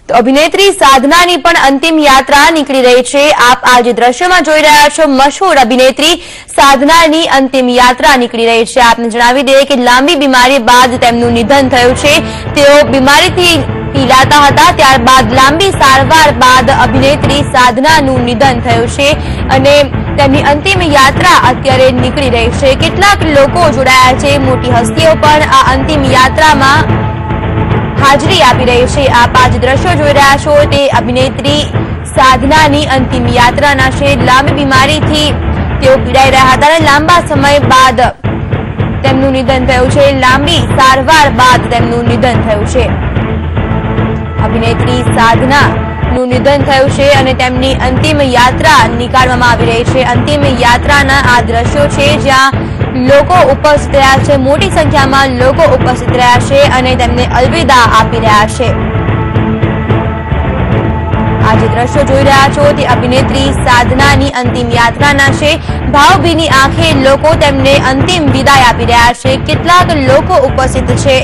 તો અભિનેત્રી સાધનાની પણ અંતિમ યાત્રા નીકળી રહી છે। આપ આ જે દ્રશ્યમાં જોઈ રહ્યા છો, મશહૂર અભિનેત્રી સાધનાની અંતિમ યાત્રા નીકળી રહી છે। આપને જણાવી દઈએ કે લાંબી બીમારી બાદ તેમનું નિધન થયું છે। તેઓ બીમારીથી પીડાતા હતા, ત્યારબાદ લાંબી સારવાર બાદ અભિનેત્રી સાધનાનું નિધન થયું છે અને તેમની અંતિમ યાત્રા અત્યારે નીકળી રહી છે। કેટલાક લોકો જોડાયા છે, મોટી હસ્તીઓ પણ આ અંતિમ યાત્રામાં હાજરી આપી રહી છે। આપ આ દ્રશ્યો જોઈ રહ્યા છો તે અભિનેત્રી સાધનાની અંતિમ યાત્રાના છે। લાંબી બીમારીથી તેઓ પીડાઈ રહ્યા હતા અને લાંબા સમય બાદ તેમનું નિધન થયું છે। લાંબી સારવાર બાદ તેમનું નિધન થયું છે। અભિનેત્રી સાધનાનું નિધન થયું છે અને તેમની અંતિમ યાત્રા નીકાળવામાં આવી રહી છે। અંતિમ યાત્રાના આ દ્રશ્યો છે જ્યાં લોકો ઉપસ્થિત રહ્યા છે, મોટી સંખ્યામાં લોકો ઉપસ્થિત રહ્યા છે અને તેમને અલવિદા આપી રહ્યા છે। આ જે દ્રશ્યો જોઈ રહ્યા છો તે અભિનેત્રી સાધનાની અંતિમ યાત્રાના છે। ભાવભીની આંખે લોકો તેમને અંતિમ વિદાય આપી રહ્યા છે। કેટલાક લોકો ઉપસ્થિત છે।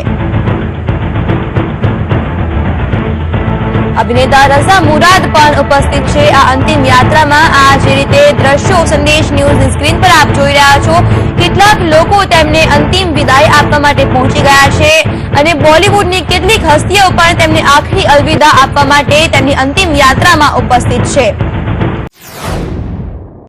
અભિનેતા રઝા મુરાદ પણ ઉપસ્થિત છે આ અંતિમ યાત્રામાં। આ જે રીતે દ્રશ્યો સંદેશ ન્યૂઝની સ્ક્રીન પર આપ જોઈ રહ્યા છો, કેટલાક લોકો તેમને અંતિમ વિદાય આપવા માટે પહોંચી ગયા છે અને બોલિવૂડની કેટલીક હસ્તીઓ પણ તેમને આખરી અલવિદા આપવા માટે તેમની અંતિમ યાત્રામાં ઉપસ્થિત છે।